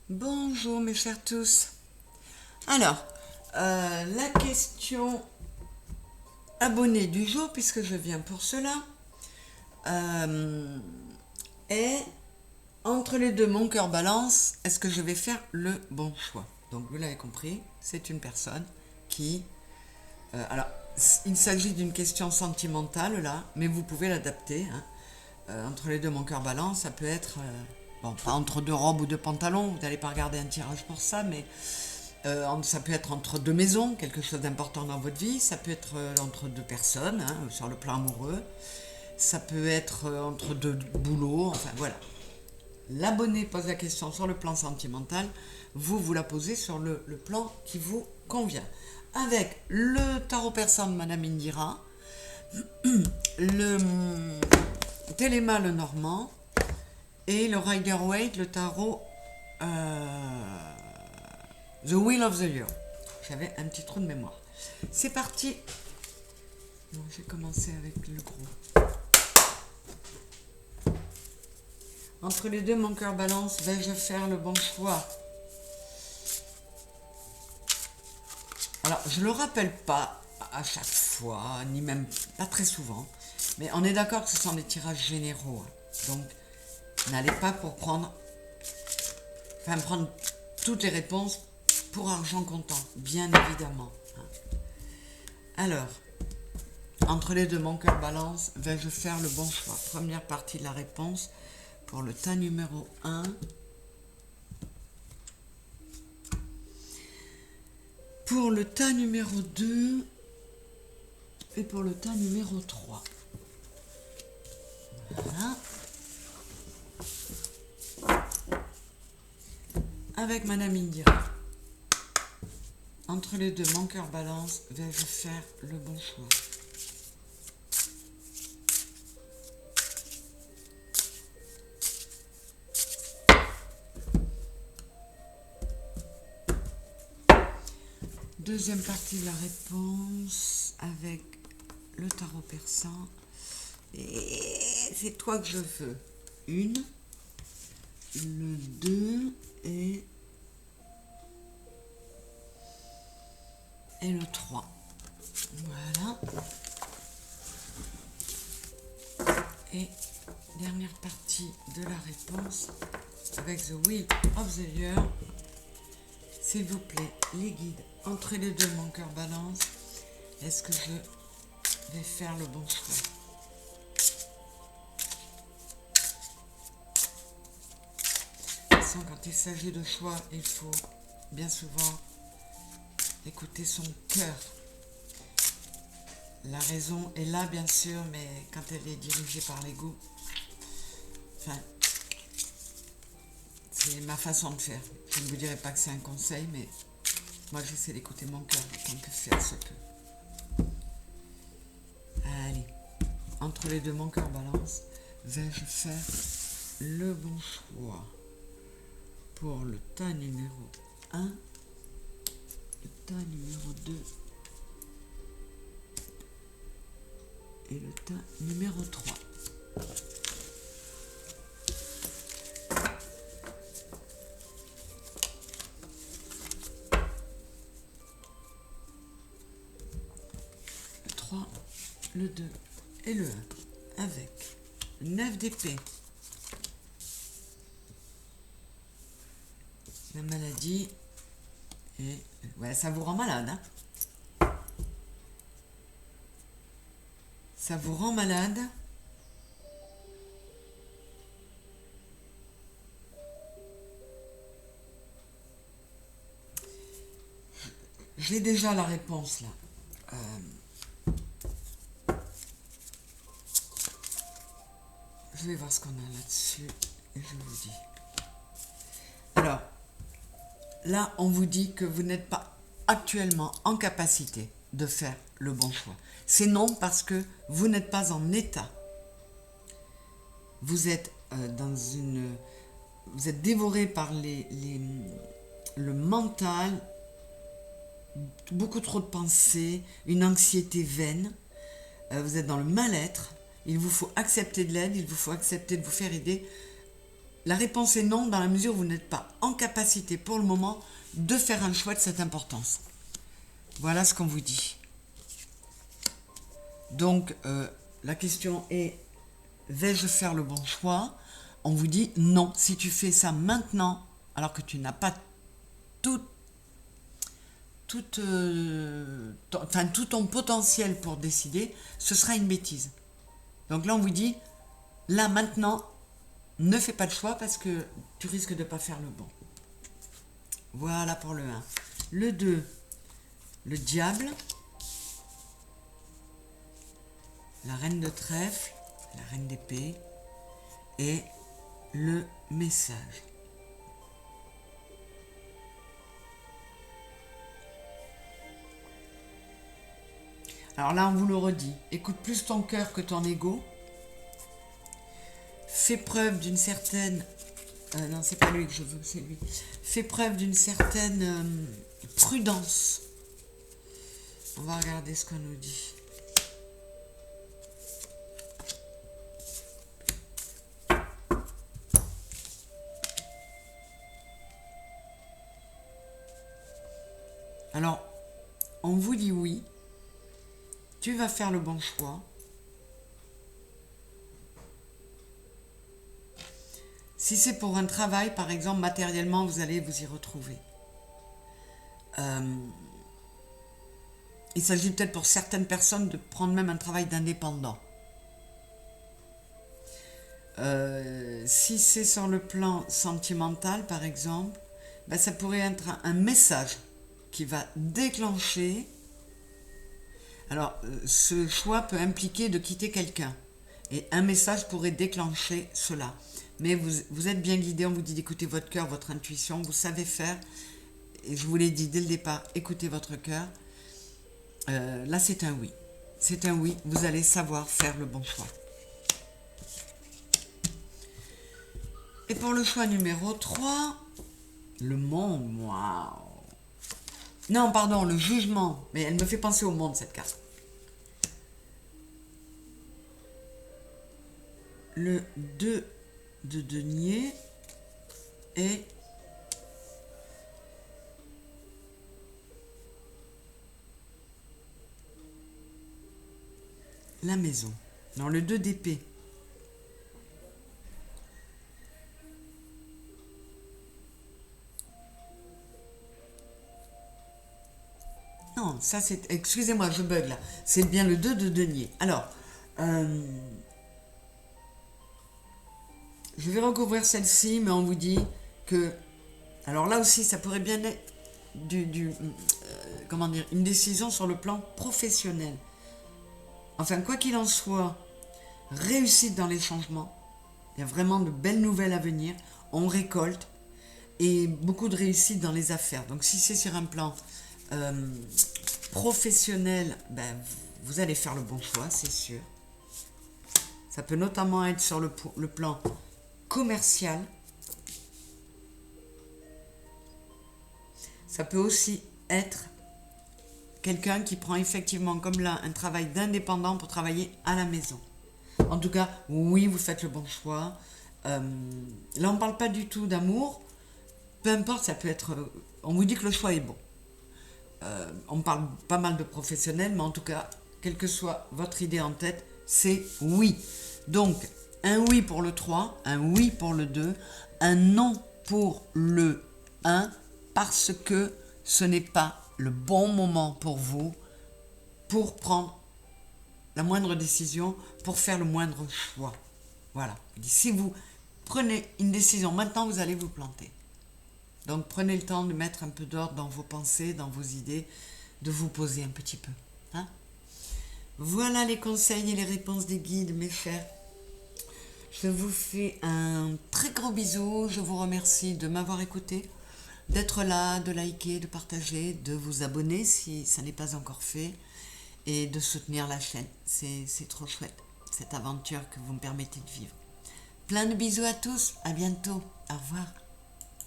Bonjour mes chers tous. Alors, la question abonnée du jour, puisque je viens pour cela, est entre les deux, mon cœur balance, est-ce que je vais faire le bon choix? Donc vous l'avez compris, c'est une personne qui... alors, il s'agit d'une question sentimentale là, mais vous pouvez l'adapter. Hein. Entre les deux, mon cœur balance, ça peut être... bon, pas entre deux robes ou deux pantalons, vous n'allez pas regarder un tirage pour ça, mais ça peut être entre deux maisons, quelque chose d'important dans votre vie, ça peut être entre deux personnes, hein, sur le plan amoureux, ça peut être entre deux boulots, enfin voilà. L'abonné pose la question sur le plan sentimental, vous la posez sur le plan qui vous convient. Avec le tarot persan de Madame Indira, le Téléma le Normand et le Rider-Waite, le tarot The Wheel of the Year. J'avais un petit trou de mémoire. C'est parti. Bon, j'ai commencé avec le gros. Entre les deux, mon cœur balance. Vais-je faire le bon choix? Alors, je ne le rappelle pas à chaque fois, ni même pas très souvent, mais on est d'accord que ce sont des tirages généraux. Donc, n'allez pas pour prendre toutes les réponses pour argent comptant, bien évidemment. Alors, entre les deux, mon cœur balance, vais-je faire le bon choix? Première partie de la réponse pour le tas numéro 1. Pour le tas numéro 2 et pour le tas numéro 3. Voilà. Avec Madame Indira. Entre les deux, mon cœur balance, vais-je faire le bon choix? Deuxième partie de la réponse avec le tarot persan. Et c'est toi que je veux. Une, le 2 et le 3. Voilà. Et dernière partie de la réponse avec The Wheel of the Year. S'il vous plaît, les guides, entre les deux, mon cœur balance. Est-ce que je vais faire le bon choix? De toute façon, quand il s'agit de choix, il faut bien souvent écouter son cœur. La raison est là, bien sûr, mais quand elle est dirigée par l'ego, enfin, c'est ma façon de faire. Je ne vous dirai pas que c'est un conseil, mais moi j'essaie d'écouter mon cœur tant que faire se peut. Allez, entre les deux, mon cœur balance. Vais-je faire le bon choix pour le tas numéro 1, le tas numéro 2 et le tas numéro 3. Le 3, le 2 et le 1 avec 9 d'épée. La maladie et ouais, ça vous rend malade, hein? Ça vous rend malade. J'ai déjà la réponse là. Je vais voir ce qu'on a là-dessus et je vous dis. Alors, là, on vous dit que vous n'êtes pas actuellement en capacité de faire le bon choix. C'est non parce que vous n'êtes pas en état. Vous êtes vous êtes dévoré par le mental, beaucoup trop de pensées, une anxiété vaine. Vous êtes dans le mal-être. Il vous faut accepter de l'aide, il vous faut accepter de vous faire aider. La réponse est non dans la mesure où vous n'êtes pas en capacité pour le moment de faire un choix de cette importance. Voilà ce qu'on vous dit. Donc, la question est, vais-je faire le bon choix? On vous dit non. Si tu fais ça maintenant, alors que tu n'as pas tout ton potentiel pour décider, ce sera une bêtise. Donc là, on vous dit, là, maintenant, ne fais pas de choix parce que tu risques de ne pas faire le bon. Voilà pour le 1. Le 2, le diable, la reine de trèfle, la reine d'épée et le message. Alors là, on vous le redit, écoute plus ton cœur que ton ego. Fais preuve d'une certaine... non, c'est pas lui que je veux, c'est lui. Fais preuve d'une certaine prudence. On va regarder ce qu'on nous dit. Alors, on vous dit oui. Tu vas faire le bon choix. Si c'est pour un travail, par exemple, matériellement, vous allez vous y retrouver. Il s'agit peut-être pour certaines personnes de prendre même un travail d'indépendant. Si c'est sur le plan sentimental, par exemple, ben, ça pourrait être un message qui va déclencher. Alors, ce choix peut impliquer de quitter quelqu'un. Et un message pourrait déclencher cela. Mais vous êtes bien guidé, on vous dit d'écouter votre cœur, votre intuition, vous savez faire. Et je vous l'ai dit dès le départ, écoutez votre cœur. Là, c'est un oui. C'est un oui, vous allez savoir faire le bon choix. Et pour le choix numéro 3, le monde, waouh. Non, pardon, le jugement. Mais elle me fait penser au monde, cette carte. Le 2 de denier et la maison. Non, le 2 d'épée. Non, ça c'est... Excusez-moi, je bug là. C'est bien le 2 de denier. Alors, je vais recouvrir celle-ci, mais on vous dit que... Alors là aussi, ça pourrait bien être comment dire, une décision sur le plan professionnel. Enfin, quoi qu'il en soit, réussite dans les changements. Il y a vraiment de belles nouvelles à venir. On récolte. Et beaucoup de réussite dans les affaires. Donc si c'est sur un plan professionnel, ben, vous allez faire le bon choix, c'est sûr. Ça peut notamment être sur le plan commercial. Ça peut aussi être quelqu'un qui prend effectivement, comme là, un travail d'indépendant pour travailler à la maison. En tout cas, oui, vous faites le bon choix. Là, on ne parle pas du tout d'amour. Peu importe, ça peut être... On vous dit que le choix est bon. On parle pas mal de professionnels, mais en tout cas, quelle que soit votre idée en tête, c'est oui. Donc, un oui pour le 3, un oui pour le 2, un non pour le 1, parce que ce n'est pas le bon moment pour vous pour prendre la moindre décision, pour faire le moindre choix. Voilà. Si vous prenez une décision maintenant, vous allez vous planter. Donc prenez le temps de mettre un peu d'ordre dans vos pensées, dans vos idées, de vous poser un petit peu. Hein? Voilà les conseils et les réponses des guides, mes chers. Je vous fais un très gros bisou. Je vous remercie de m'avoir écouté, d'être là, de liker, de partager, de vous abonner si ça n'est pas encore fait et de soutenir la chaîne. C'est trop chouette, cette aventure que vous me permettez de vivre. Plein de bisous à tous. À bientôt. Au revoir.